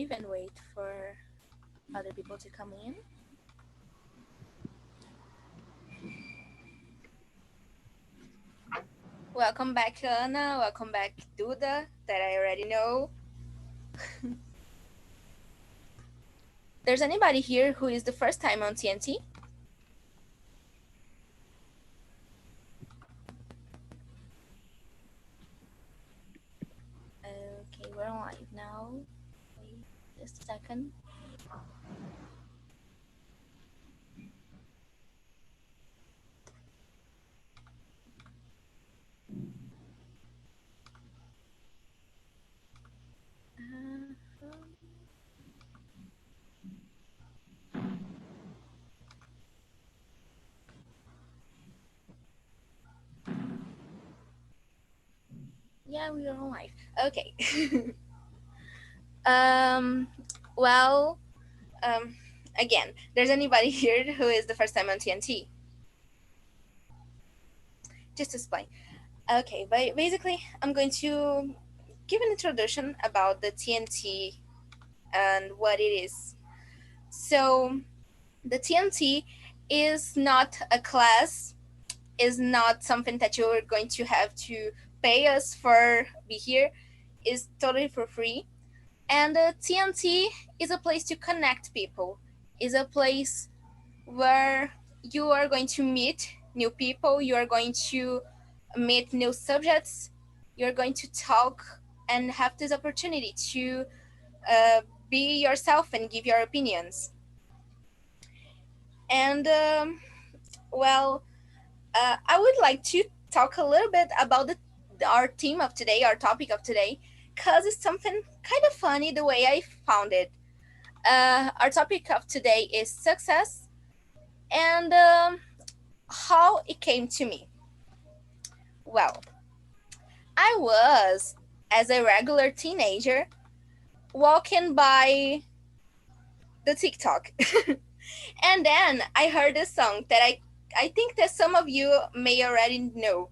even wait for other people to come in. Welcome back, Anna. Welcome back, Duda, that I already know. There's anybody here who is the first time on TNT? Okay, we're on live now. Wait just a second. Yeah, we are on live. Okay. Well, again, there's anybody here who is the first time on TNT? Just to explain. Okay, but basically, I'm going to give an introduction about the TNT and what it is. So, the TNT is not a class, is not something that you're going to have to pay us for be here. It's totally for free. And TNT is a place to connect people. Is a place where you are going to meet new people. You are going to meet new subjects. You're going to talk and have this opportunity to be yourself and give your opinions. And well, I would like to talk a little bit about our theme of today, our topic of today, because it's something kind of funny the way I found it. Our topic of today is success and how it came to me. Well, I was, as a regular teenager, walking by the TikTok. And then I heard a song that I think that some of you may already know,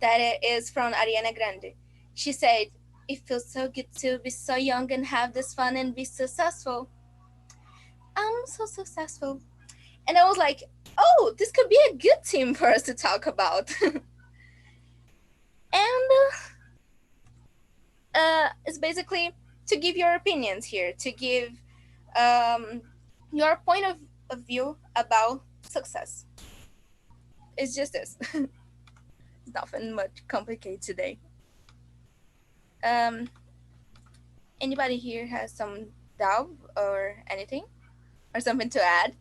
that it is from Ariana Grande. She said, "It feels so good to be so young and have this fun and be successful. I'm so successful." And I was like, oh, this could be a good theme for us to talk about. And it's basically to give your opinions here, to give your point of view about success. It's just this. It's nothing much complicated today. Anybody here has some doubt or anything or something to add?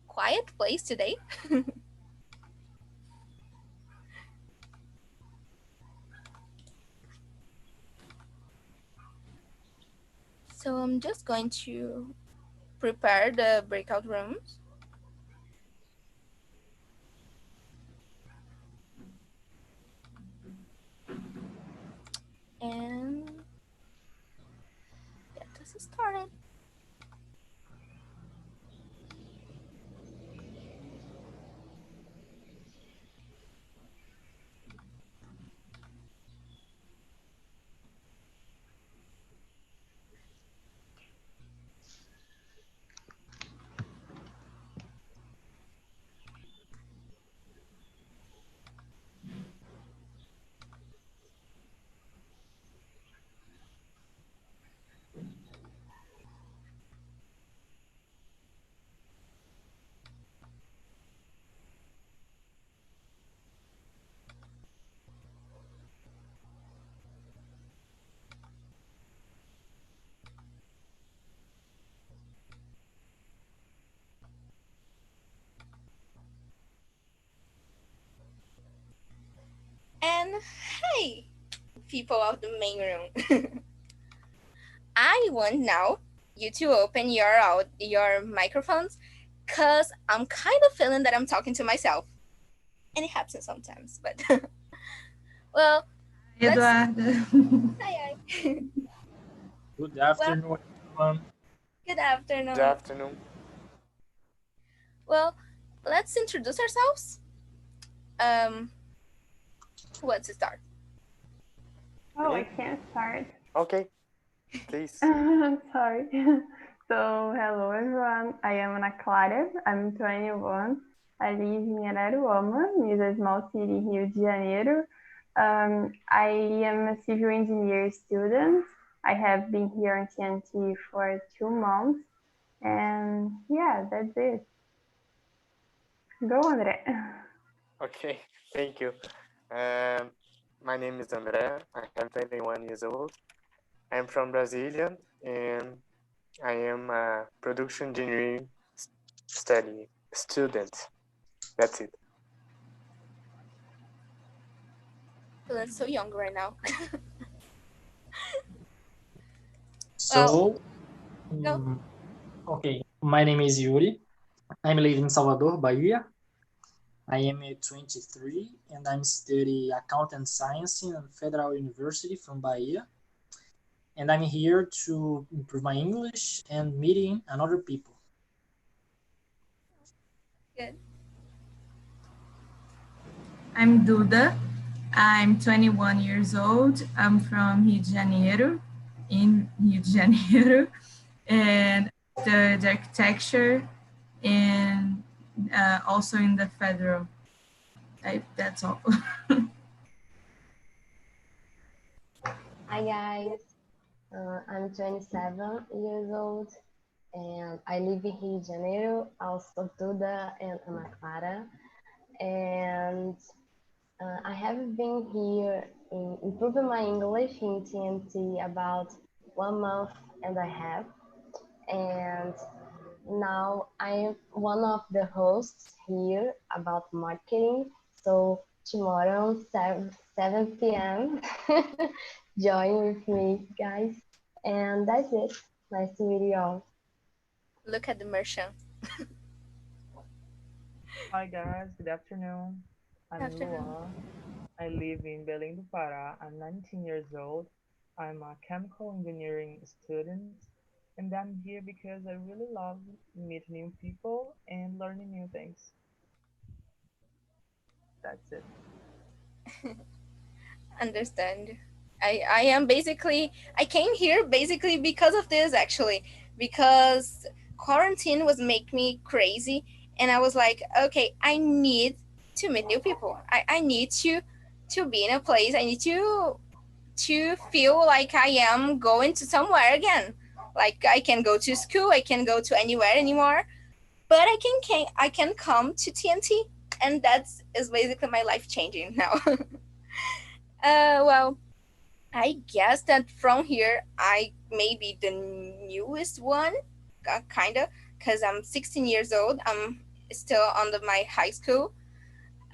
Quiet place today. So I'm just going to prepare the breakout rooms. And get this started. And hey, people of the main room. I want now you to open your microphones, because I'm kind of feeling that I'm talking to myself. And it happens sometimes, but well, Eduardo. hi. Good afternoon, everyone. Good afternoon. Good afternoon. Well, let's introduce ourselves. Who wants to start? Oh, I Me? can't start. Okay, please. Sorry. So, hello everyone. I am Ana Clara. I'm 21. I live in Araruama, is a small city in Rio de Janeiro. I am a civil engineer student. I have been here in TNT for 2 months. And yeah, that's it. Go, André. Okay, thank you. Um, my name is André. I am 21 years old. I'm from Brasilia, and I am a production engineering study student. That's it. Feeling so young right now. Well, So, go. mm, okay, my name is Yuri. I'm living in Salvador, Bahia. I am 23 and I'm studying accounting science in Federal University from Bahia. And I'm here to improve my English and meeting another people. Good. I'm Duda. I'm 21 years old. I'm from Rio de Janeiro, in Rio de Janeiro, and studied architecture and also in the federal. That's all. Hi guys, I'm 27 years old and I live in Rio de Janeiro, also Duda and Ana Clara. And I have been here in improving my English in TNT about 1 month and a half. And now I am one of the hosts here about marketing. So tomorrow, 7 p.m., join with me, guys. And that's it. Nice to meet you all. Look at the merchant. Hi guys, good afternoon. I'm Afternoon. Luan. I live in Belém do Pará. I'm 19 years old. I'm a chemical engineering student, and I'm here because I really love meeting new people and learning new things. That's it. Understand. I am basically I came here basically because of this actually because quarantine was make me crazy and I was like okay I need to meet new people. I need to be in a place. I need to feel like I am going to somewhere again. Like I can go to school, I can go to anywhere anymore, but I can come to TNT and that's is basically my life changing now. Well, I guess that from here, I may be the newest one, kind of, because I'm 16 years old. I'm still under my high school.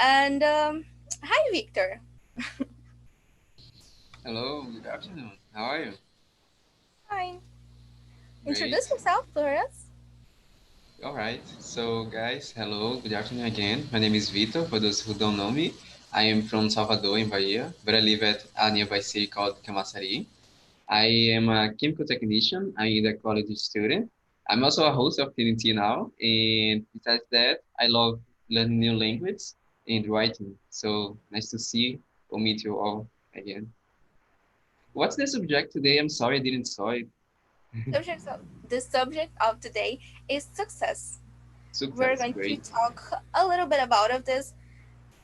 And hi, Victor. Hello, good afternoon. How are you? Hi. Introduce Great. yourself for us. All right. So, guys, hello, good afternoon again. My name is Vitor. For those who don't know me, I am from Salvador in Bahia, but I live at a nearby city called Camaçari. I am a chemical technician. I'm a college student. I'm also a host of TNT now, and besides that, I love learning new languages and writing. So nice to see or meet you all again. What's the subject today? I'm sorry I didn't saw it. The subject of today is success. We're Success, going to great. talk a little bit about of this.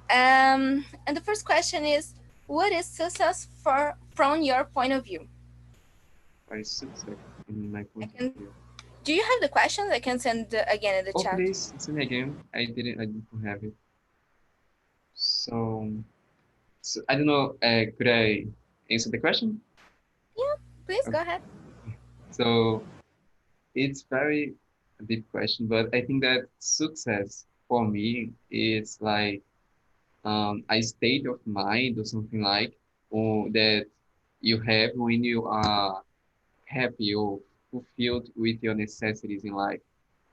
And the first question is, what is success for from your point of view? By success in my I point of can. view. Do you have the questions? I can send again in the Oh, chat. please send me again. I didn't have it. So, so I don't know. Could I answer the question? Yeah, please go Okay. ahead. So it's very a deep question, but I think that success for me is like a state of mind or something like, or that you have when you are happy or fulfilled with your necessities in life.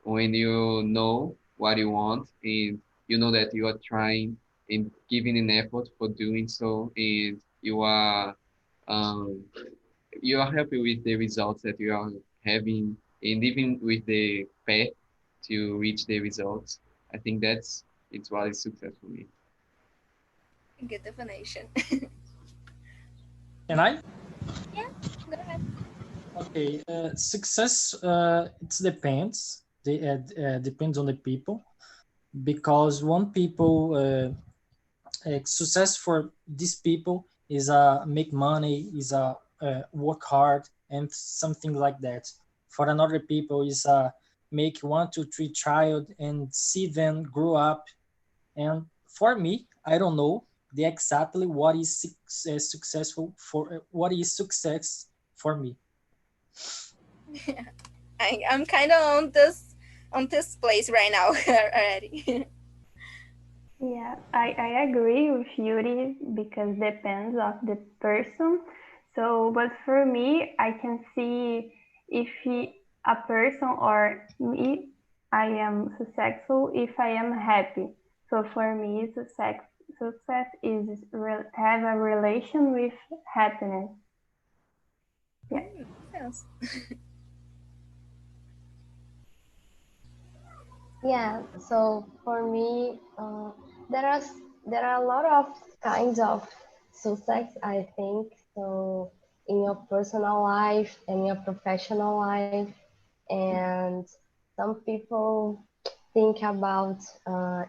When you know what you want and you know that you are trying and giving an effort for doing so, and um, you are happy with the results that you are having, and even with the path to reach the results. I think that's it's what is success for me. Good definition. And I Yeah, go ahead. okay, success it depends. Depends on the people because one people success for these people is make money, is work hard and something like that. For another people is make 1 2 3 child and see them grow up. And for me, I don't know the exactly what is successful for what is success for me. I'm kind of on this place right now already. Yeah, I agree with Yuri because depends of the person. So, but for me, I can see if a person or me, I am successful if I am happy. So for me, success is have a relation with happiness. Yeah. Makes sense. Yeah, so for me, there are there are a lot of kinds of success, I think. So in your personal life and your professional life, and some people think about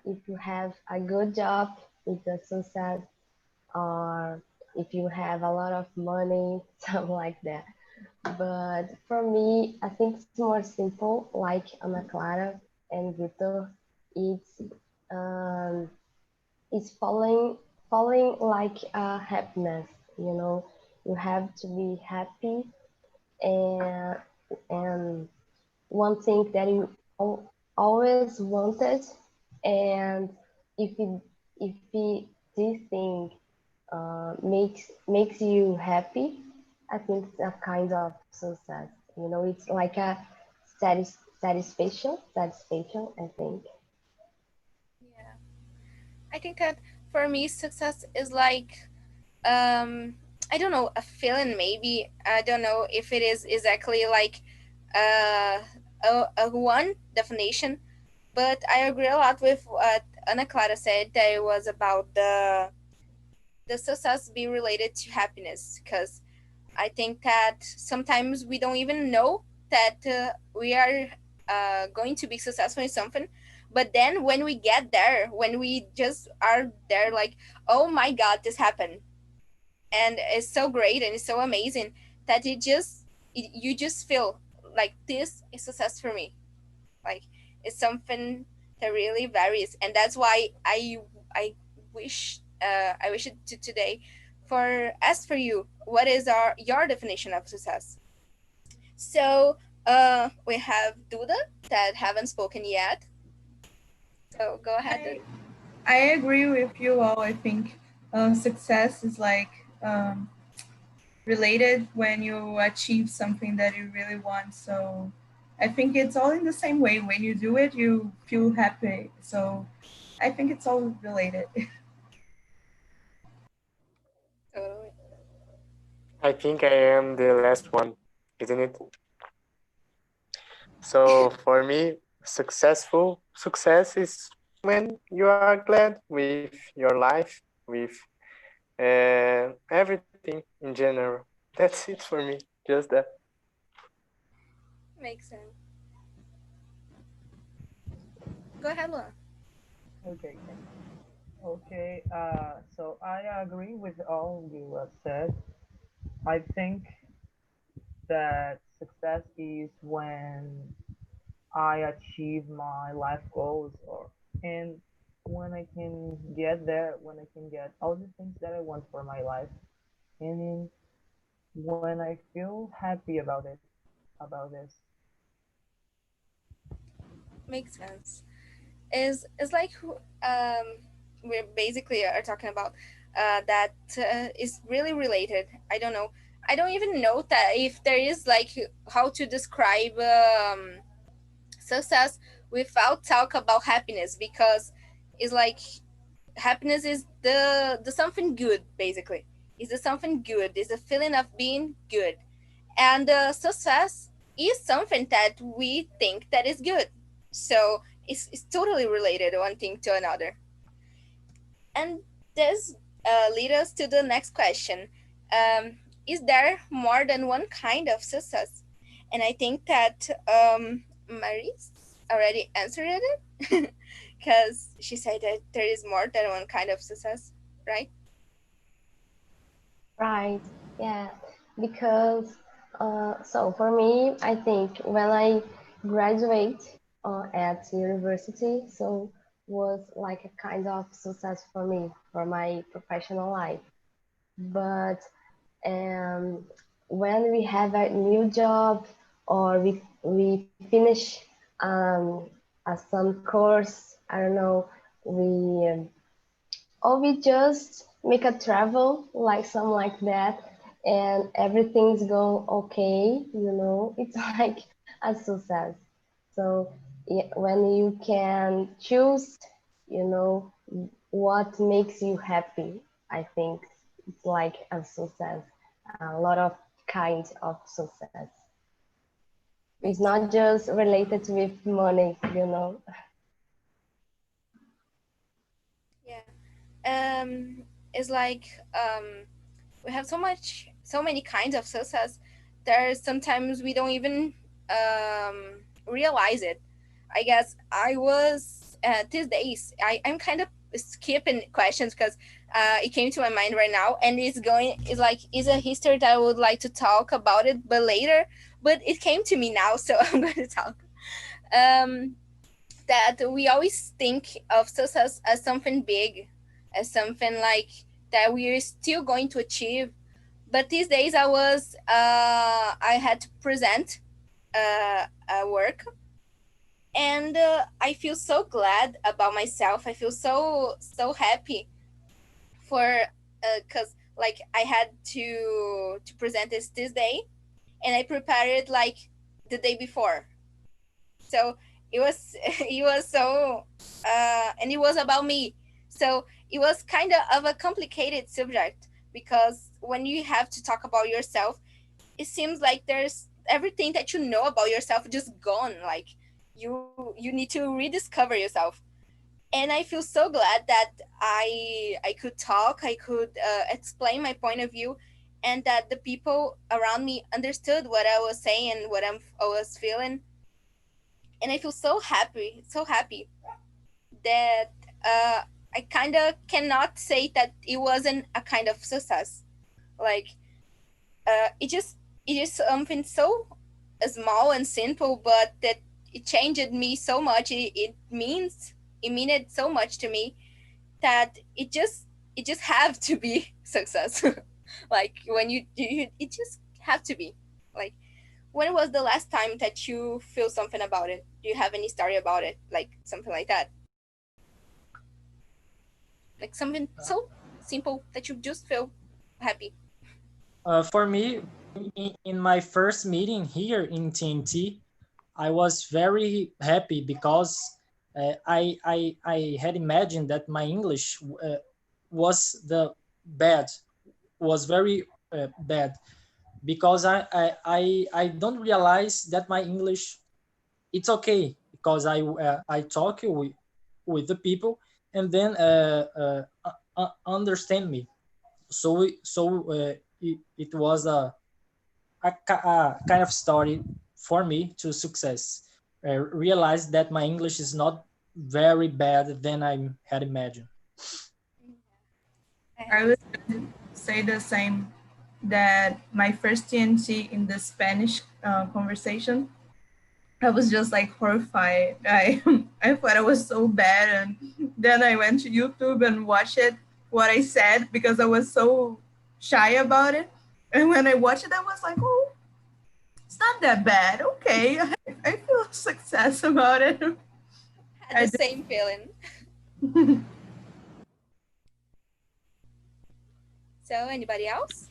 if you have a good job, it's a success, or if you have a lot of money, something like that. But for me, I think it's more simple, like Ana Clara and Vitor. It's um, it's falling like happiness. You know, you have to be happy, and and one thing that you always wanted, and if this thing makes you happy, I think it's a kind of success. You know, it's like a satisfaction, I think. Yeah, I think that for me, success is like I don't know, a feeling maybe. I don't know if it is exactly like uh a one definition, but I agree a lot with what Ana Clara said that it was about the success be related to happiness, because I think that sometimes we don't even know that we are going to be successful in something. But then when we get there, when we just are there, like, oh my God, this happened. And it's so great and it's so amazing that you just feel like this is success for me. Like, it's something that really varies. And that's why I wish it to today for as for you, what is your definition of success? So we have Duda that haven't spoken yet. So go ahead, Duda. I I agree with you all. I think success is like related when you achieve something that you really want. So I think it's all in the same way. When you do it, you feel happy. So I think it's all related. Totally. I think I am the last one, isn't it? So for me, success is when you are glad with your life, with everything in general. That's it for me. Just that. Makes sense. Go ahead, Luan. Okay, thank you. Okay, so I agree with all you have said. I think that success is when I achieve my life goals, or and when I can get there, when I can get all the things that I want for my life, and when I feel happy about this. Makes sense. Is like we basically are talking about that is really related. I don't know. I don't even know that if there is like how to describe success without talk about happiness, because it's like happiness is the something good basically. Is the something good? Is the feeling of being good, and success is something that we think that is good. So it's totally related one thing to another. And there's lead us to the next question. Is there more than one kind of success? And I think that Maris already answered it because she said that there is more than one kind of success, right? Right. Yeah. Because so for me, I think when I graduate at university, so was like a kind of success for me for my professional life. But um, when we have a new job or we finish some course, I don't know, we or we just make a travel like something like that, and everything's go okay, it's like a success. So yeah, when you can choose, you know what makes you happy, I think it's like a success, a lot of kinds of success. It's Right. not just related with money. Yeah. It's like we have so many kinds of success. There's sometimes we don't even realize it. I guess I was these days. I'm kind of skipping questions because it came to my mind right now, and it's like it's a history that I would like to talk about it, but later. But it came to me now, so I'm going to talk. Um, that we always think of success as something big, as something like that we are still going to achieve. But these days I had to present a work, and I feel so glad about myself. I feel so happy for because like I had to present this day, and I prepared it like the day before. So it was it was so and it was about me. So it was kind of a complicated subject because when you have to talk about yourself, it seems like there's everything that you know about yourself just gone. Like you need to rediscover yourself. And I feel so glad that I could talk, I could explain my point of view, and that the people around me understood what I was saying and I was feeling. And I feel so happy that I kind of cannot say that it wasn't a kind of success. Like it just something so small and simple, but that it changed me so much. It mean it so much to me that it just have to be success. Like when it just have to be like when was the last time that you feel something about it? Do you have any story about it? Like something like that? Like something so simple that you just feel happy. For me, in my first meeting here in TNT, I was very happy because I had imagined that my English was the bad was very bad because I don't realize that my English it's okay because I talk with the people and then understand me. It was a kind of story for me to success. Realize that my English is not very bad than I had imagined. I I have would say the same, that my first TNT in the Spanish conversation, I was just like horrified. I thought I was so bad, and then I went to YouTube and watched it what I said because I was so shy about it. And when I watched it, I was like, oh, it's not that bad. Okay, I feel success about it. had I the did. same feeling. So anybody else?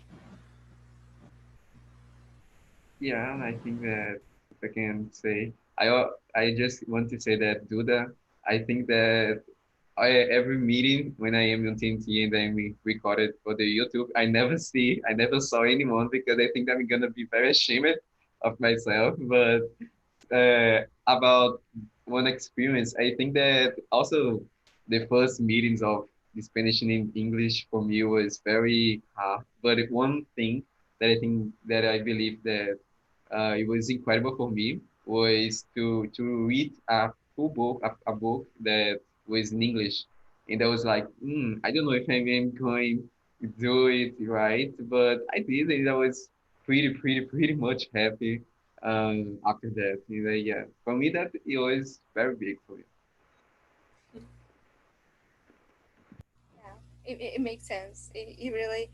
Yeah, and I think that if I can say, I just want to say that Duda, I think that every meeting when I am on TNT and I'm recorded for the YouTube, I never saw anyone because I think I'm gonna be very ashamed of myself. But about one experience, I think that also the first meetings of the Spanish and English for me was very hard. But one thing that I think that I believe that it was incredible for me was to read a full book, a book that was in English, and I was like, I don't know if I'm going to do it right, but I did, and I was pretty much happy after that. You know, yeah, for me that it was very big for me. Yeah, it makes sense. It really,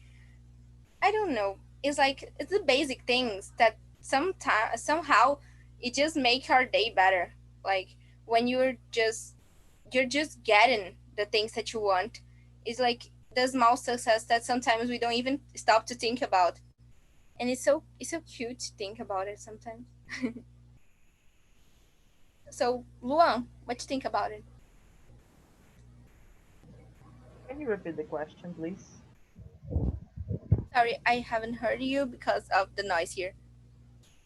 I don't know. It's like it's the basic things that sometimes somehow it just make our day better. Like when you're just getting the things that you want. It's like the small success that sometimes we don't even stop to think about. And it's so cute to think about it sometimes. So Luan, what you think about it? Can you repeat the question, please? Sorry, I haven't heard you because of the noise here.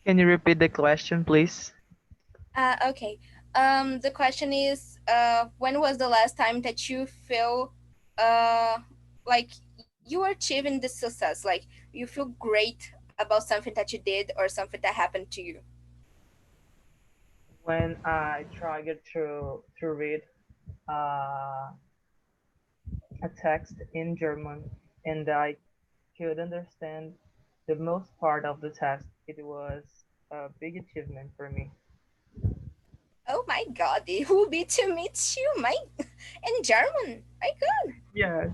Can you repeat the question, please? Okay. The question is, when was the last time that you feel, uh, like you are achieving this success? Like you feel great about something that you did or something that happened to you? When I tried to read uh, a text in German and I could understand the most part of the text, it was a big achievement for me. Oh my God, it will be to meet you, my in German. My God, Yes.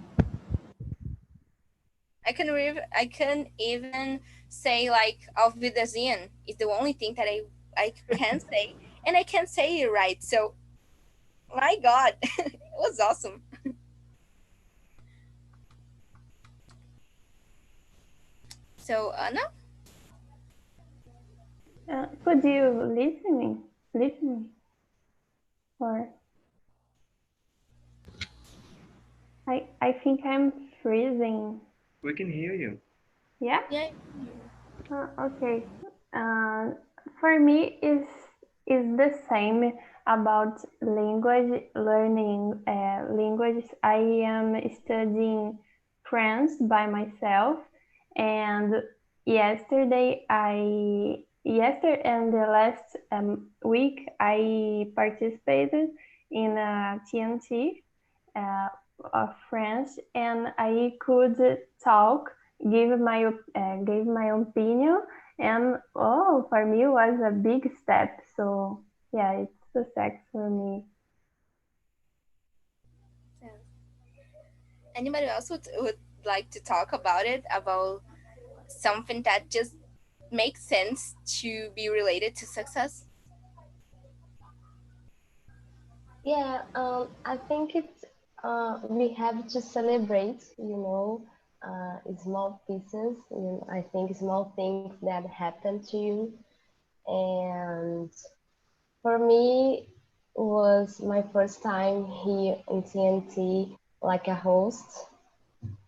I can even say like Auf Wiedersehen is the only thing that I can say, and I can say it right. So my God, it was awesome. So no, Could you listening, or I think I'm freezing. We can hear you. Yeah. yeah, Okay. Uh, for me, is the same about language learning. Languages. I am studying French by myself, and yesterday and the last week I participated in a TNT uh, of French, and I could talk, give my opinion, and oh, for me it was a big step. So yeah, it's success for me. yeah. Anybody else would like to talk about it, about something that just makes sense to be related to success? Yeah, I think it's we have to celebrate, small pieces. I think small things that happen to you. And for me, was my first time here in TNT, like a host,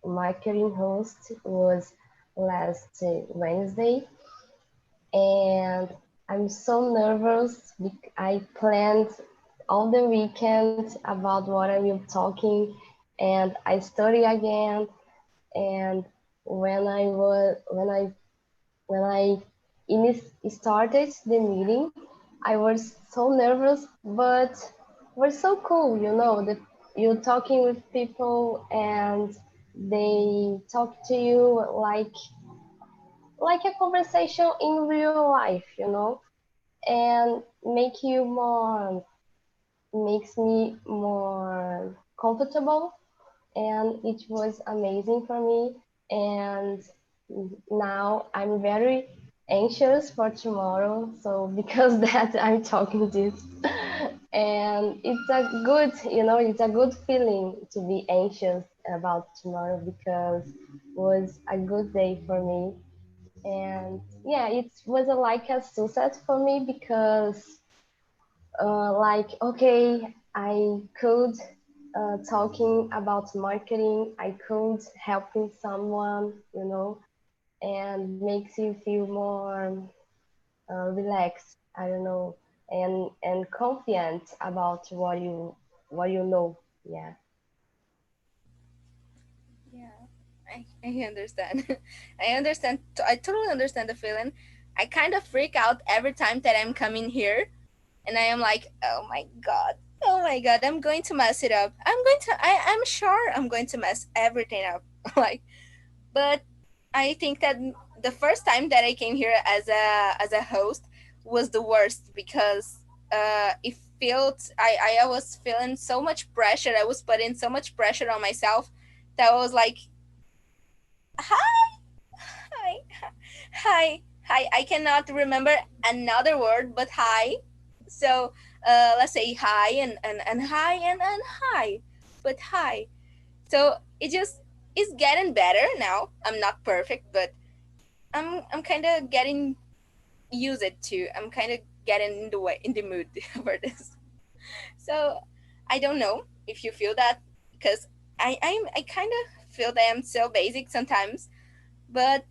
marketing host, was last Wednesday, and I'm so nervous. I planned all the weekend about what I will talking, and I study again. And when I started the meeting, I was so nervous, but was so cool. That you're talking with people and they talk to you like a conversation in real life, and makes me more comfortable, and it was amazing for me. And now I'm very anxious for tomorrow, so because that I'm talking this. And it's a good feeling to be anxious about tomorrow, because was a good day for me. And yeah, it was like a success for me, because like, okay, I could talking about marketing, I could helping someone, and makes you feel more relaxed, I don't know, and confident about what you know. Yeah. I understand. I understand. I totally understand the feeling. I kind of freak out every time that I'm coming here, and I am like, oh my god, I'm going to mess it up. I'm sure I'm going to mess everything up. Like, but I think that the first time that I came here as a host was the worst because it felt I was feeling so much pressure. I was putting so much pressure on myself that I was like, hi, hi, hi. I cannot remember another word but hi. So let's say hi and hi and hi, but hi. So it just is getting better now. I'm not perfect, but I'm kind of getting used it to. I'm kind of getting in the way in the mood for this. So I don't know if you feel that because I kind of feel that I'm so basic sometimes, but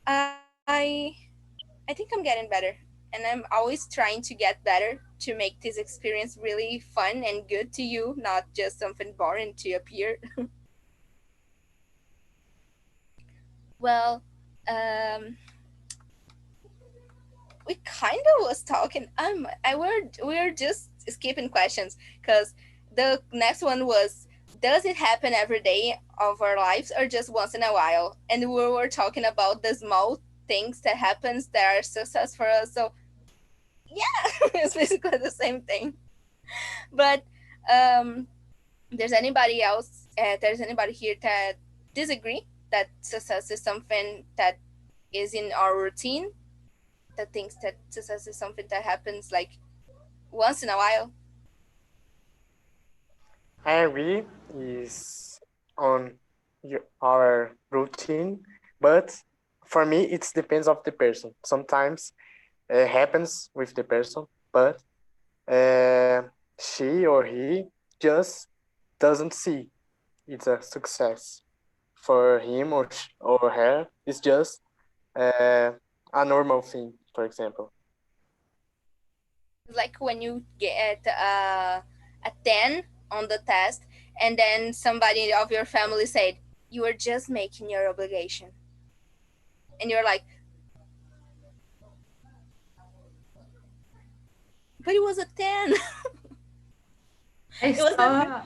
I I think I'm getting better, and I'm always trying to get better to make this experience really fun and good to you, not just something boring to appear. Well, um, we kind of was talking. We're just skipping questions because the next one was, does it happen every day of our lives or just once in a while? And we were talking about the small things that happens that are success for us. So yeah, it's basically the same thing. But um, there's anybody here that disagree that success is something that is in our routine? That thinks that success is something that happens like once in a while. I agree is on our routine, but for me it depends of the person. Sometimes it happens with the person, but uh, she or he just doesn't see it's a success for him or her. It's just uh, a normal thing, for example. It's like when you get a 10 on the test, and then somebody of your family said, you were just making your obligation. And you're like, but it was a 10. I It was not good. saw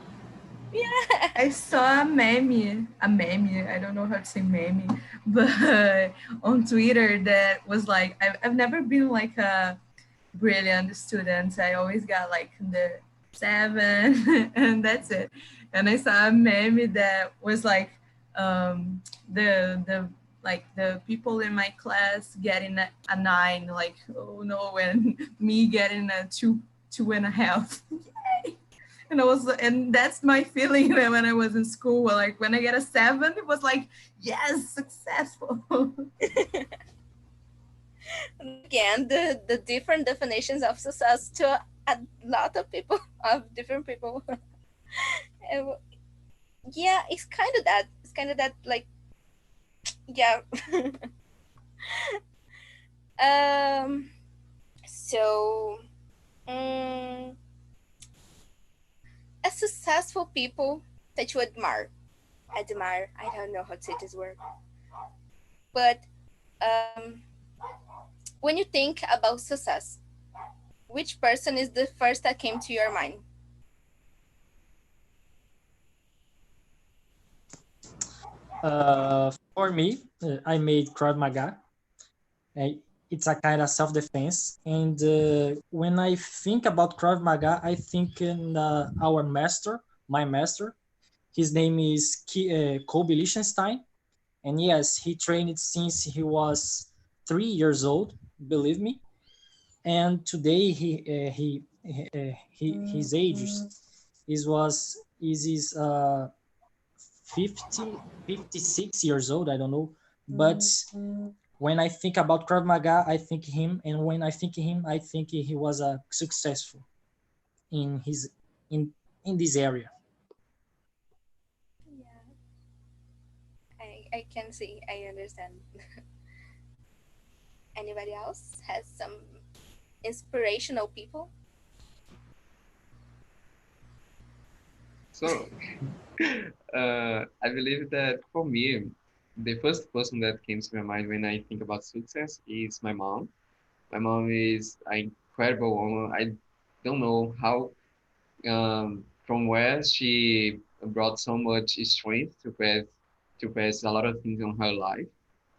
Yeah. I saw a meme. I don't know how to say meme, but on Twitter that was like, I've never been like a brilliant student. I always got like the 7, and that's it. And I saw a meme that was like, the like the people in my class getting a 9, like, oh no, and me getting a two and a half. And I was, and that's my feeling when I was in school. Like when I get a 7, it was like, yes, successful. Again, the different definitions of success to a lot of people, of different people. And yeah, it's kind of that. It's kind of that, like, yeah. um. So, um, a successful people that you admire. I don't know how to say this word, but um, when you think about success, which person is the first that came to your mind? For me, I made Krav Maga. Uh, it's a kind of self-defense. And when I think about Krav Maga, I think in our master, my master. His name is Kobe Lichtenstein. And yes, he trained since he was 3 years old, believe me. And today his age is 50, 56 years old. I don't know, but when I think about Krav Maga, I think him, and when I think him, I think he was a successful in his in in this area. Yeah, I can see. I understand. Anybody else has some inspirational people? So I believe that for me, the first person that came to my mind when I think about success is my mom. My mom is an incredible woman. I don't know how from where she brought so much strength to pass a lot of things on her life.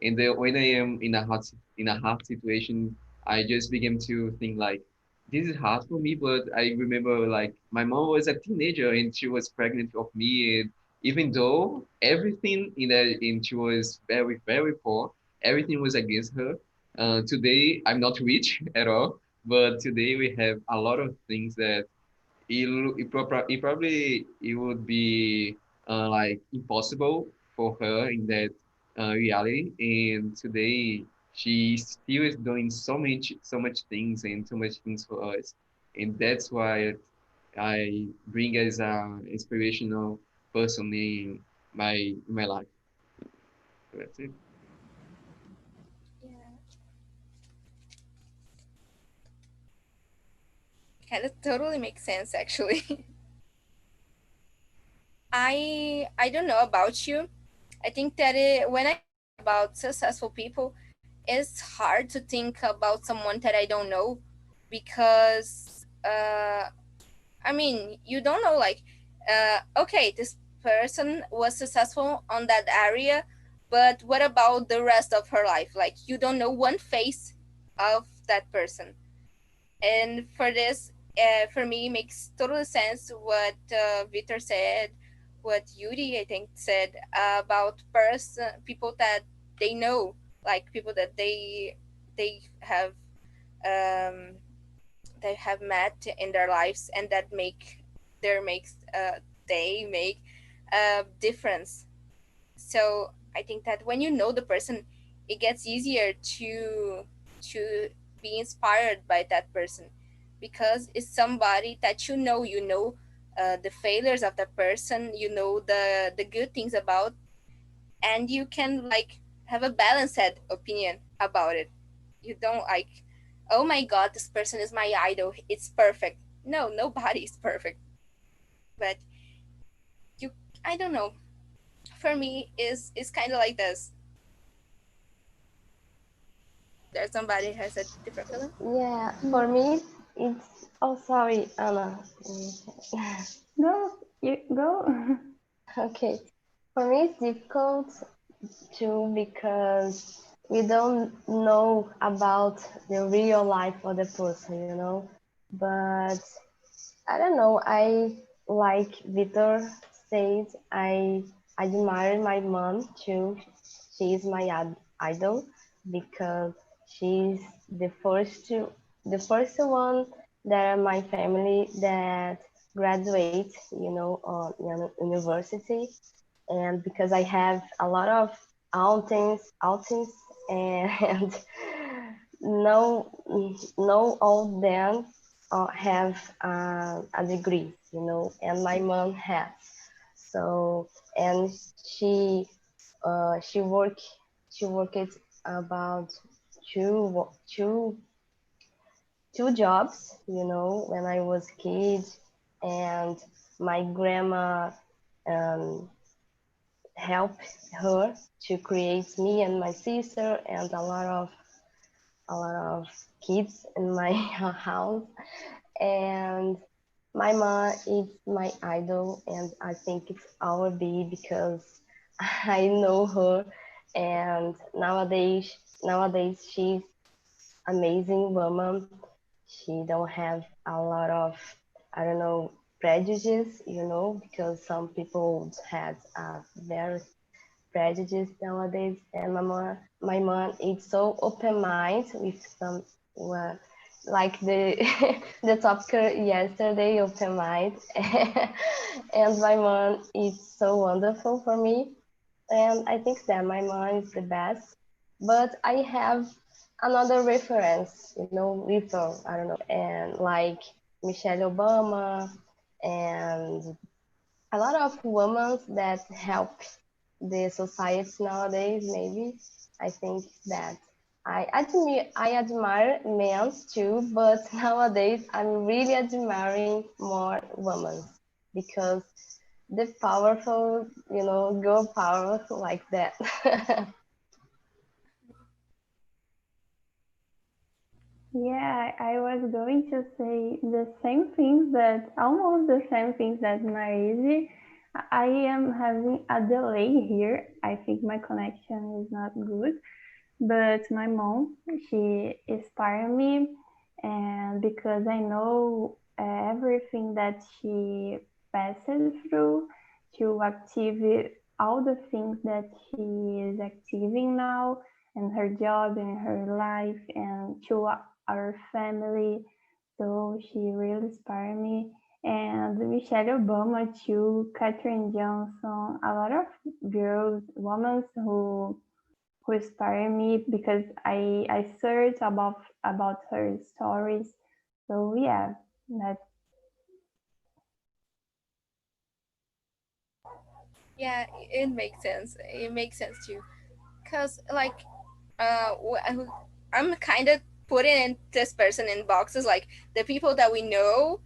And when I am in a hard situation, I just begin to think like, this is hard for me. But I remember like my mom was a teenager and she was pregnant of me, and even though everything in that, and she was very poor, everything was against her. Today I'm not rich at all, but today we have a lot of things that it probably it would be like impossible for her in that reality. And today she still is doing so much things and so much things for us, and that's why I bring as a inspirational person in my life. So that's it. Yeah, kind of totally makes sense actually. I don't know about you. I think that when I think about successful people, it's hard to think about someone that I don't know because I mean, you don't know like okay, this person was successful on that area, but what about the rest of her life? Like you don't know one face of that person. And for this, for me, makes total sense what Victor said, what Yuri I think said about person people that they know, like people that they have um, they have met in their lives, and that makes they make a difference. So I think that when you know the person, it gets easier to be inspired by that person because it's somebody that you know the failures of the person, you know the good things about, and you can like have a balanced opinion about it. You don't like, oh my god, this person is my idol, it's perfect. No, nobody is perfect, but you, I don't know, for me is kind of like this. There's somebody has a different feeling. Yeah, for me, it's. Oh, sorry, Anna. Go, you go. Okay. For me, it's difficult too because we don't know about the real life of the person, you know. But I don't know. I like Victor said. I admire my mom too. She is my idol because she's the first one that my family that graduate, you know, on university, and because I have a lot of outings, and no, no all them have a degree, you know, and my mom has. So, and she she work she worked about two two two jobs, you know, when I was kid, and my grandma um, helped her to create me and my sister and a lot of kids in my house. And my mom is my idol, and I think it's our be because I know her, and nowadays she's amazing woman. She don't have a lot of, I don't know, prejudice, you know, because some people had a very prejudice nowadays. And my mom is so open mind with some, well, like the the topic yesterday, open mind. And my mom is so wonderful for me, and I think that my mom is the best. But I have another reference, you know, Lethal, I don't know, and like Michelle Obama, and a lot of women that help the society nowadays. Maybe I think that I admire men too, but nowadays I'm really admiring more women because the powerful, girl powerful like that. Yeah, I was going to say the same things that almost the same things that Marise. I am having a delay here. I think my connection is not good, but my mom, she inspired me, and because I know everything that she passed through to achieve all the things that she is achieving now in her job, in her life, and to our family. So she really inspired me. And Michelle Obama too, Katherine Johnson, a lot of girls, women who inspire me because I search about her stories. So yeah, that Yeah, it makes sense. It makes sense too. Cause like I'm kind of putting in this person in boxes, like the people that we know,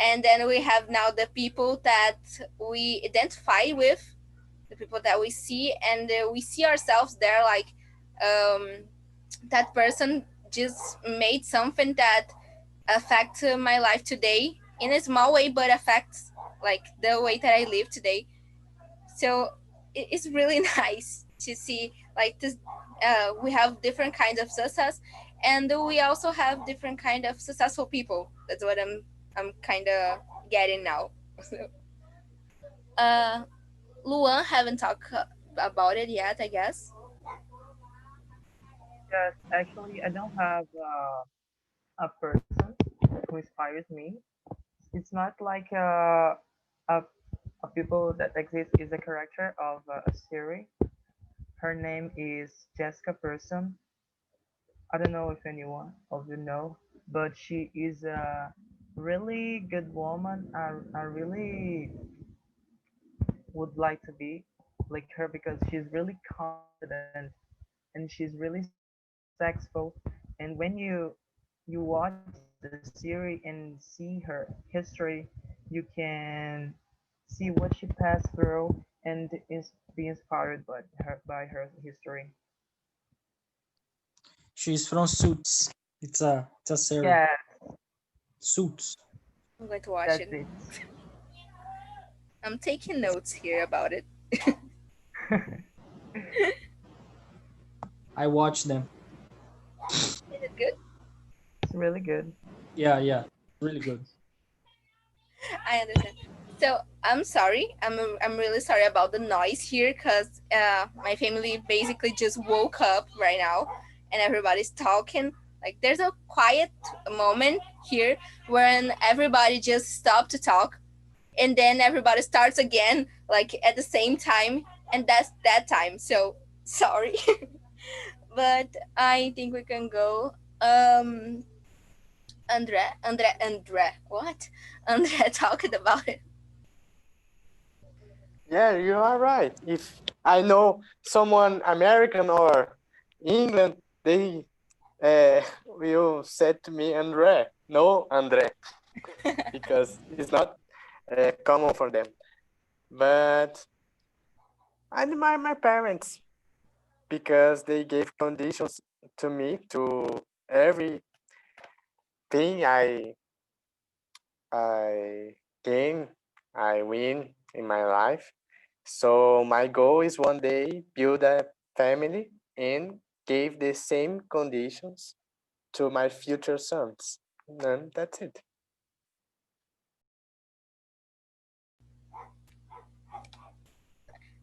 and then we have now the people that we identify with, the people that we see, and we see ourselves there. Like um, that person just made something that affects my life today in a small way, but affects like the way that I live today. So it's really nice to see like this. We have different kinds of success, and we also have different kind of successful people. That's what I'm kind of getting now. uh, Luan haven't talked about it yet, I guess. Yes, actually, I don't have a person who inspires me. It's not like a, a people that exists is a character of a series. Her name is Jessica Person. I don't know if anyone of you know, but she is a really good woman. I really would like to be like her because she's really confident and she's really successful. And when you watch the series and see her history, you can see what she passed through and be inspired by her history. She's from Suits. It's a series. Yeah, Suits. I'm going to watch that's it. it. I'm taking notes here about it. I watched them. Is it good? It's really good. Yeah, really good. I understand. So I'm sorry. I'm really sorry about the noise here because my family basically just woke up right now, and everybody's talking. Like there's a quiet moment here when everybody just stopped to talk, and then everybody starts again like at the same time, and that's that time. So sorry, but I think we can go. Andre, what? Andre talked about it. Yeah, you are right. If I know someone American or England, they will say to me Andre, no Andre, because it's not common for them. But I admire my parents because they gave conditions to me to everything I gain, I win in my life. So my goal is one day build a family and give the same conditions to my future sons. And that's it.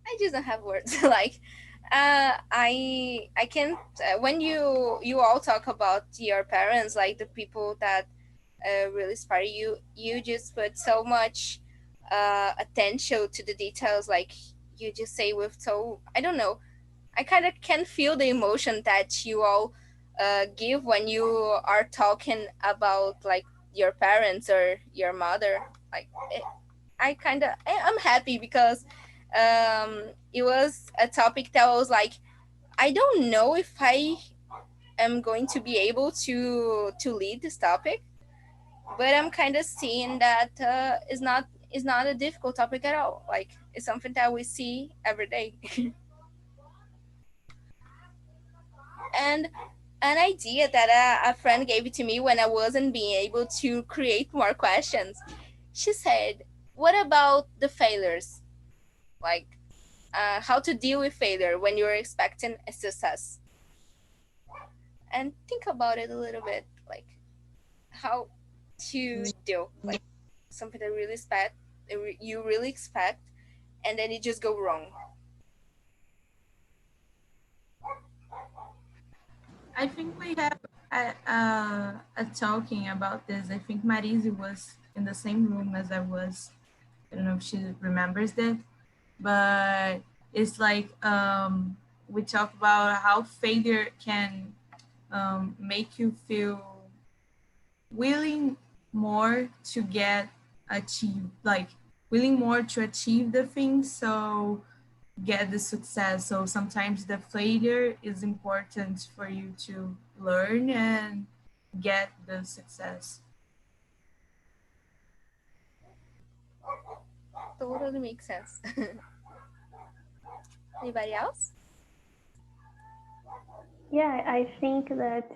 I just don't have words. Like, I can when you all talk about your parents, like the people that really inspire you, you just put so much attention to the details. Like you just say with so I don't know. I kind of can feel the emotion that you all give when you are talking about like your parents or your mother. Like I kind of I'm happy because it was a topic that was like I don't know if I am going to be able to lead this topic, but I'm kind of seeing that it's not is not a difficult topic at all. Like it's something that we see every day. And an idea that a friend gave to me when I wasn't being able to create more questions. She said, "What about the failures? Like how to deal with failure when you're expecting a success?" And think about it a little bit, like how to deal like something that really expect you really expect, and then it just go wrong. I think we have a talking about this. I think Marise was in the same room as I was. I don't know if she remembers that, but it's like we talk about how failure can make you feel willing more to get achieve, like willing more to achieve the things, so get the success. So sometimes the failure is important for you to learn and get the success. Totally makes sense. Anybody else? Yeah, I think that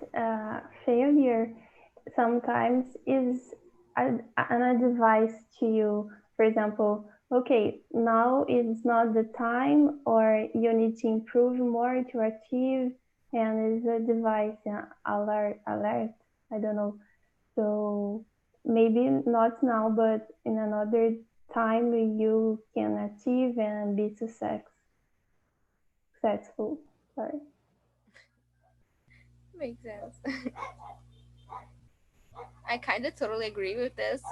failure sometimes is an advice to you. For example, okay, now is not the time, or you need to improve more to achieve, and it's a device, alert. I don't know. So maybe not now, but in another time you can achieve and be successful. Sorry. Makes sense. I kind of totally agree with this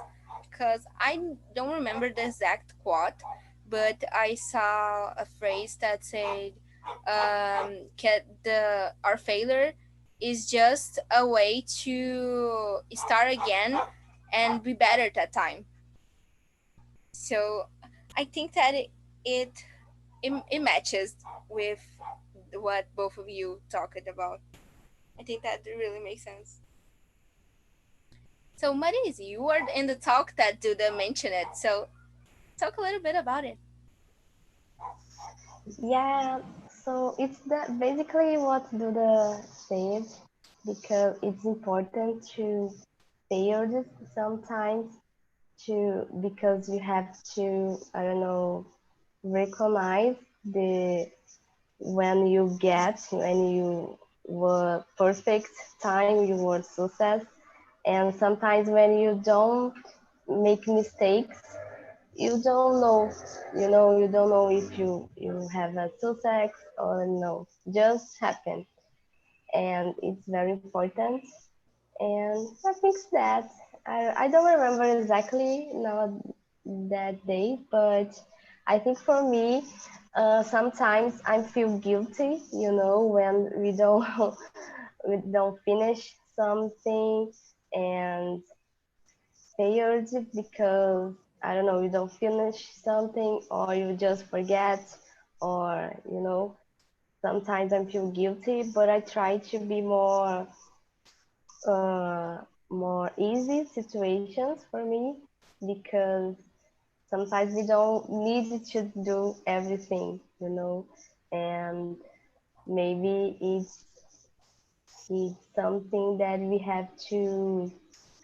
because I don't remember the exact quote, but I saw a phrase that said, the our failure is just a way to start again and be better at that time." So I think that it matches with what both of you talked about. I think that really makes sense. So Maris, you were in the talk that Duda mentioned it. So talk a little bit about it. Yeah, so it's basically what Duda said, because it's important to fail this sometimes, because you have to, I don't know, recognize the when you were perfect time, you were success. And sometimes when you don't make mistakes, you don't know, you don't know if you have a success or no, just happen. And it's very important. And I think that I don't remember exactly now that day, but I think for me, sometimes I feel guilty, when we don't we don't finish something and failed because I don't know, you don't finish something or you just forget, or sometimes I feel guilty, but I try to be uh, more easy situations for me, because sometimes we don't need to do everything, and maybe it's something that we have to,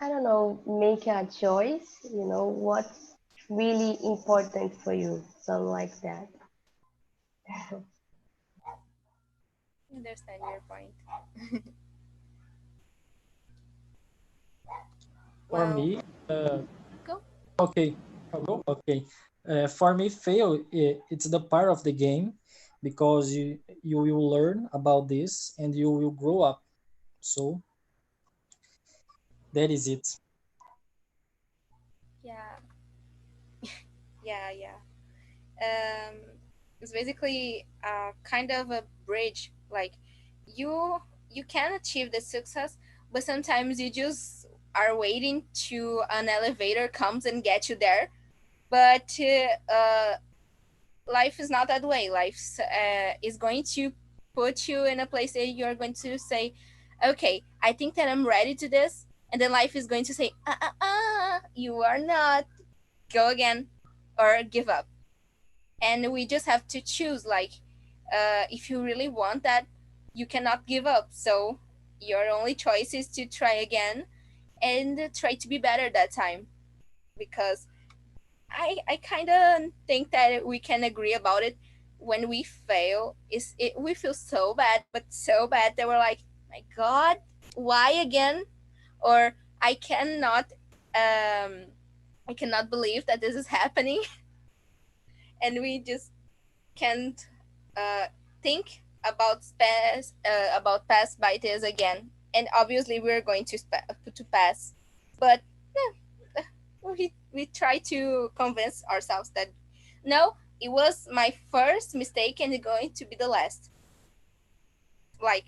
I don't know, make a choice, what's really important for you, something like that. I understand your point. For Well, me, go. okay, I'll go. Okay, for me, fail it's the part of the game because you will learn about this and you will grow up. So that is it. Yeah, yeah. Um, it's basically kind of a bridge. Like you you can achieve the success, but sometimes you just are waiting to an elevator comes and get you there. But life is not that way. Life is going to put you in a place that you're going to say, "Okay, I think that I'm ready to this," and then life is going to say, you are not." go again, or give up. And we just have to choose, like, if you really want that, you cannot give up. So your only choice is to try again and try to be better that time. Because I kind of think that we can agree about it. When we fail, we feel so bad, but so bad that we're like, my God, why again? Or I cannot, um, I cannot believe that this is happening, and we just can't uh, think about pass by this again. And obviously, we're going to pass, but yeah, we try to convince ourselves that no, it was my first mistake and it's going to be the last. Like,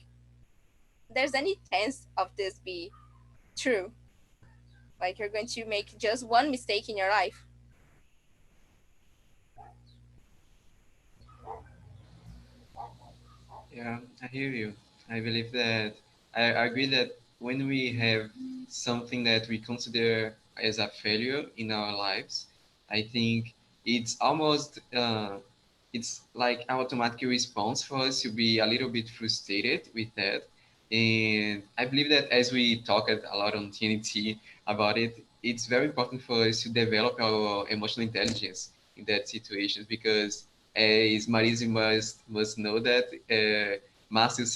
there's any chance of this be true? Like, you're going to make just one mistake in your life. Yeah, I hear you. I believe that I agree that when we have something that we consider as a failure in our lives, I think it's almost it's like an automatic response for us to be a little bit frustrated with that. And I believe that as we talked a lot on TNT about it, it's very important for us to develop our emotional intelligence in that situations because as Marisa must know that Márcio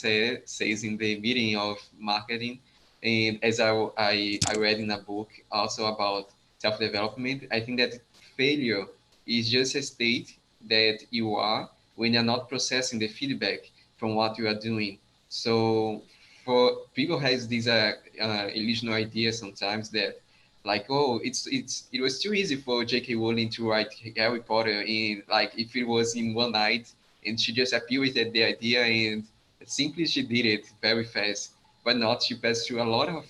says in the meeting of marketing, and as I read in a book also about self-development, I think that failure is just a state that you are when you're not processing the feedback from what you are doing. So for people has this illusional idea sometimes that like it was too easy for J.K. Rowling to write Harry Potter in like if it was in one night and she just appeared with the idea and simply she did it very fast but not she passed through a lot of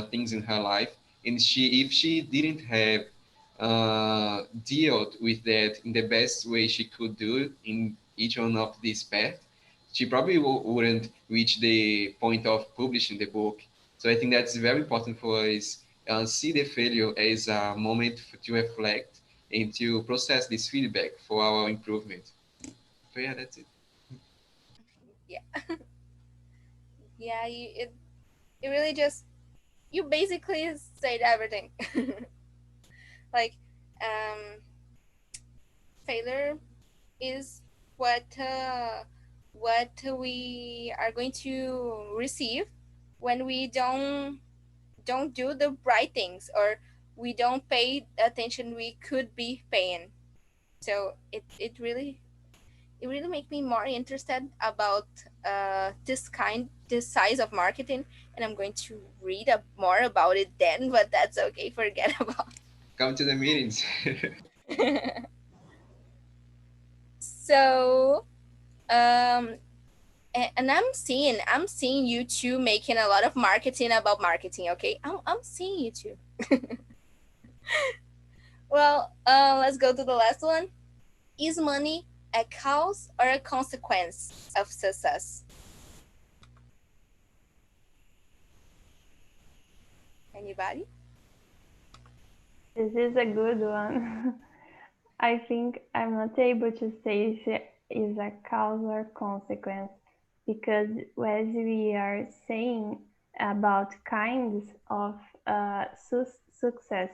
things in her life and she if she didn't have dealt with that in the best way she could do in each one of these paths she probably wouldn't reach the point of publishing the book so I think that's very important for us see the failure as a moment to reflect and to process this feedback for our improvement. So yeah, that's it. Yeah, yeah. It really just, you basically said everything. Like, um, failure is what we are going to receive when we don't do the right things, or we don't pay attention we could be paying. So it really make me more interested about this size of marketing, and I'm going to read more about it then, but that's okay, forget about. Come to the meetings. So, um and I'm seeing you two making a lot of marketing about marketing. Okay, I'm seeing you two. Well, let's go to the last one. Is money a cause or a consequence of success? Anybody? This is a good one. I think I'm not able to say if it is a cause or consequence because as we are saying about kinds of success,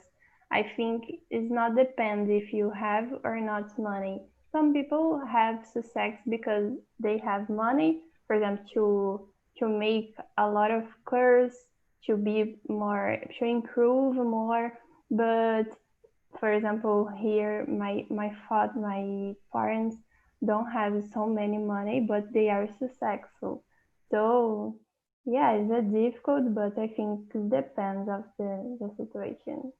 I think it's not depend if you have or not money. Some people have success because they have money, for example, to make a lot of cars, to be more, to improve more, but for example, here my parents don't have so many money, but they are successful. So yeah, it's a difficult, but I think it depends of the situation.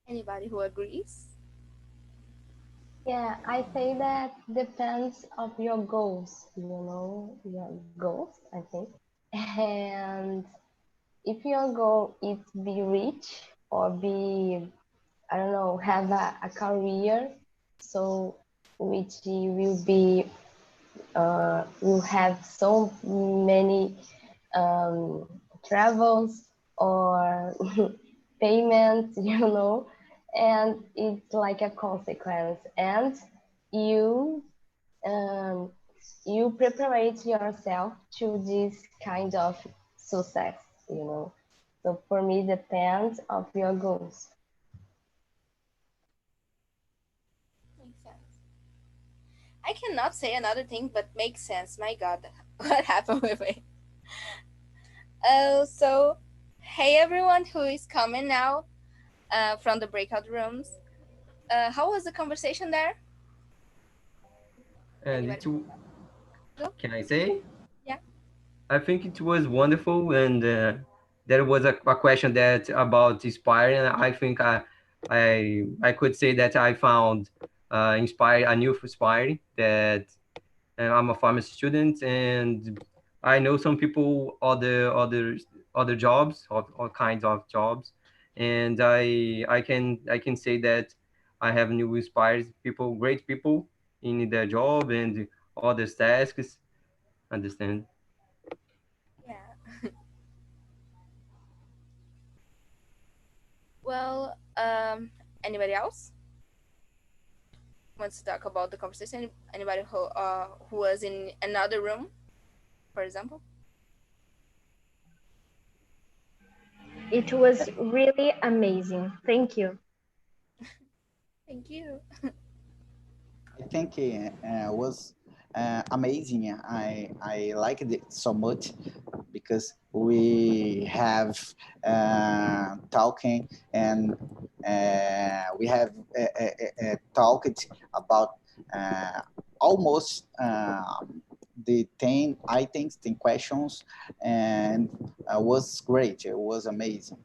Anybody who agrees? Yeah, I say that depends of your goals, your goals, I think. And if your goal is be rich or be, I don't know, have a career, so which will be, will have so many um, travels or payment, and it's like a consequence. And you um, you prepare yourself to this kind of success. So for me, depends of your goals. Makes sense. I cannot say another thing but makes sense. My God, what happened with it? So, hey everyone who is coming now from the breakout rooms. How was the conversation there? And Anybody? Go? can I say? Yeah. I think it was wonderful, and there was a question that about inspiring. I think I could say that I found inspire a new inspiring that, and I'm a pharmacy student, and I know some people other jobs, all kinds of jobs, and I can say that I have new inspired people, great people in their job and other tasks. Understand? Yeah. Well, anybody else wants to talk about the conversation? Anybody who was in another room, for example? It was really amazing. Thank you. Thank you. I think it was amazing. I liked it so much because we have talking and we have talked about uh, almost the 10 items, 10 questions, and was great. It was amazing.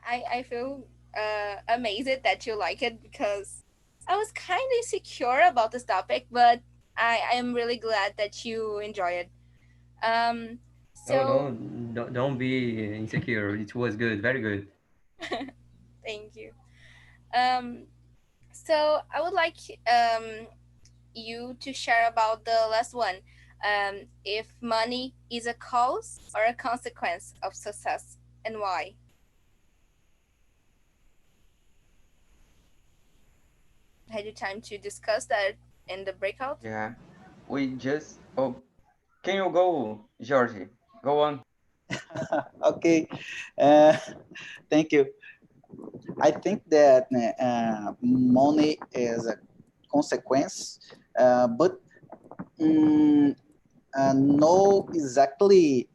I feel amazed that you like it because I was kind of insecure about this topic, but I am really glad that you enjoy it. Um, No, so don't be insecure. It was good, very good. thank you. Um, so I would like you to share about the last one. If money is a cause or a consequence of success, and why? Had you time to discuss that in the breakout? Yeah, we just. Oh, can you go, Georgie? Go on. Okay, uh, thank you. I think that money is a consequence, but mm, no exactly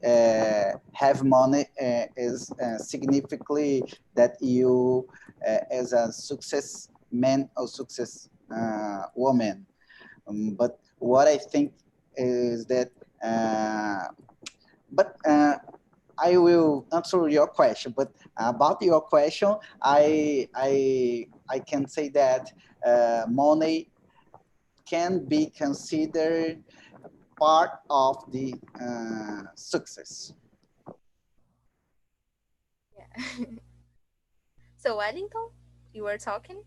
have money is significantly that you as a success man or success woman. But what I think is that, uh, but I will answer your question. But about your question, I can say that money can be considered part of the success. Yeah. So Wellington, you were talking.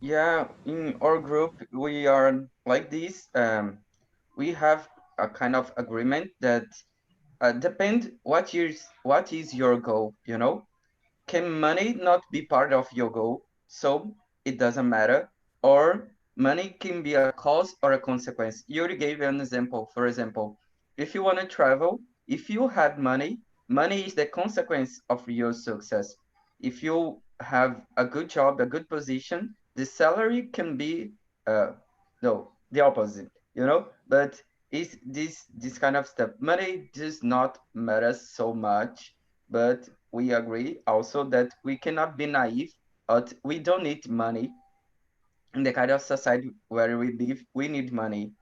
Yeah, in our group, we are like this. We have a kind of agreement that depend what is your goal, you know? Can money not be part of your goal? So it doesn't matter. Or money can be a cause or a consequence. You already gave an example. For example, if you want to travel, if you had money, money is the consequence of your success. If you have a good job, a good position, the salary can be uh no, the opposite, you know? But is this kind of stuff. Money does not matter so much, but we agree also that we cannot be naive, but we don't need money in the kind of society where we live. We need money,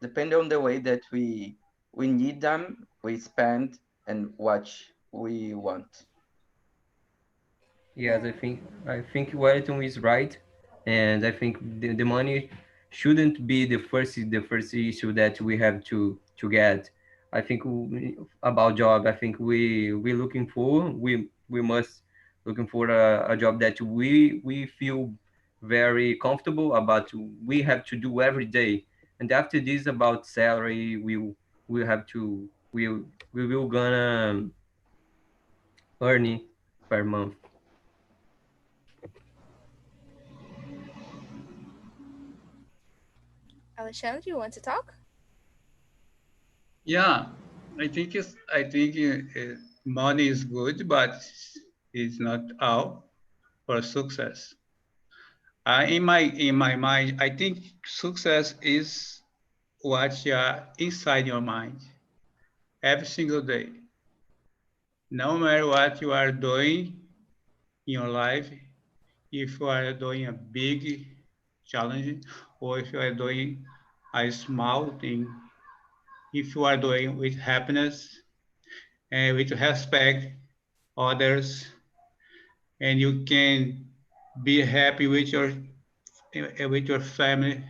depending on the way that we need them, we spend and what we want. Yes, I Yeah. think I think Wellington is right, and I think the money shouldn't be the first issue that we have to get. I think about job. I think we looking for we must looking for a job that we feel very comfortable about. We have to do every day, and after this about salary, we have to. we we will gonna earn per month. Alexandre, you want to talk? Yeah, I think money is good, but it's not all for success. In my mind, I think success is what you are inside your mind every single day. No matter what you are doing in your life, if you are doing a big challenge or if you are doing a small thing, if you are doing with happiness and with respect others, and you can be happy with your family,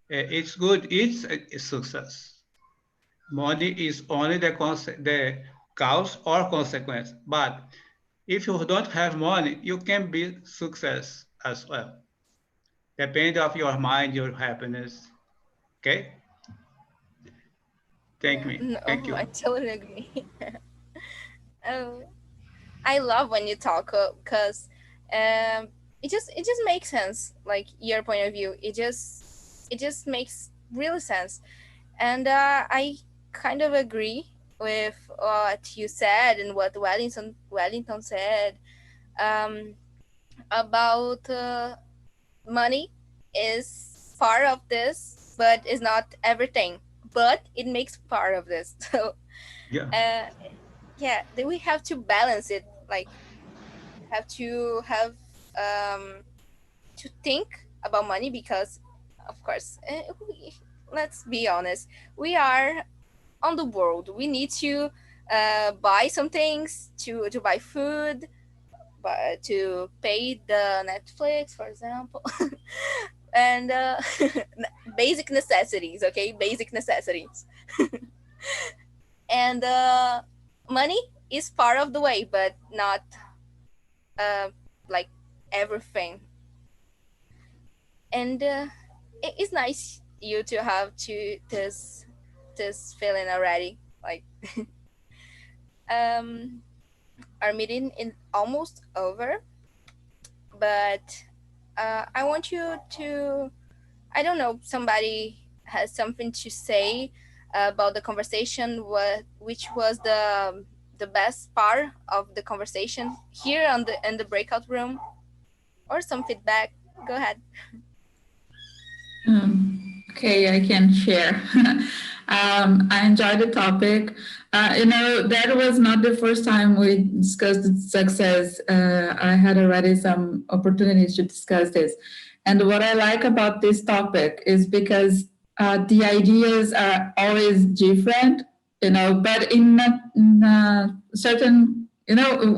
it's good. It's a success. Money is only the cause or consequence. But if you don't have money, you can be success as well. Depend of your mind, your happiness. Okay. Thank Yeah, me. Thank no, you. I totally agree. Oh, I love when you talk because it just makes sense. Like your point of view, it just makes really sense, and I kind of agree with what you said and what Wellington said um, about money is part of this, but is not everything. But it makes part of this. So Yeah. uh, yeah, we have to balance it. Like have to have um, to think about money because, of course, let's be honest, we are on the world. We need to buy some things to buy food, but to pay the Netflix, for example, and basic necessities. Okay, basic necessities, and money is part of the way, but not uh, like everything. And it's nice you to have to this feeling already. Like um, our meeting is almost over, but I want you to, I don't know, somebody has something to say about the conversation, which was the best part of the conversation here on the in the breakout room, or some feedback. Go ahead. Okay, I can share. I enjoyed the topic. That was not the first time we discussed success. I had already some opportunities to discuss this. And what I like about this topic is because the ideas are always different, but in a certain,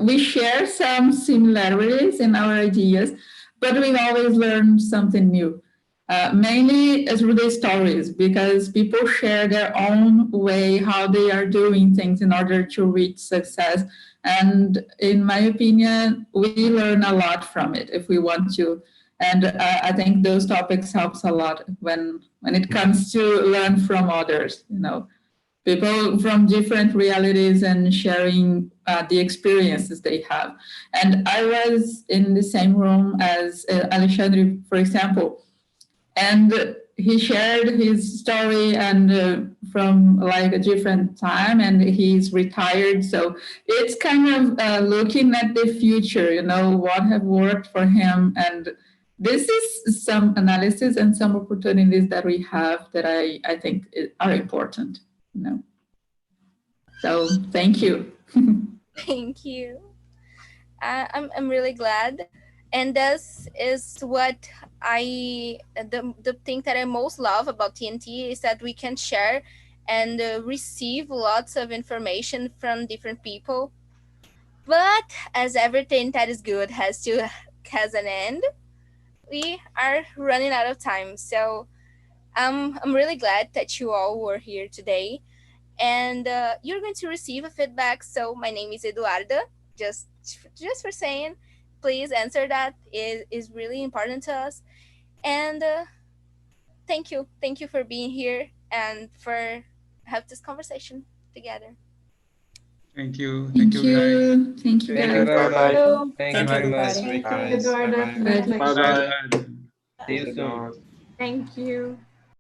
we share some similarities in our ideas, but we always learn something new, mainly through the stories, because people share their own way how they are doing things in order to reach success. And in my opinion, we learn a lot from it if we want to. And I think those topics helps a lot when it comes to learn from others. People from different realities and sharing the experiences they have. And I was in the same room as Alexandre, for example, and he shared his story and from like a different time, and he's retired, so it's kind of looking at the future, what have worked for him. And this is some analysis and some opportunities that we have that I think are important, so thank you. Thank you. I'm really glad, and this is what the thing that I most love about TNT is that we can share and receive lots of information from different people. But as everything that is good has an end, we are running out of time. So I'm really glad that you all were here today, and you're going to receive a feedback. So my name is Eduarda. Just for saying, please answer that. It is really important to us. And thank you for being here and for have this conversation. together. Thank you. Thank Thank you, guys. you. Thank you, Thank guys. you very Bye-bye. much. Thank you Thank you, very much. everybody. Bye, Thank you, guys. Eduardo. Bye-bye. Have a nice Bye day. bye. See you soon. Thank you.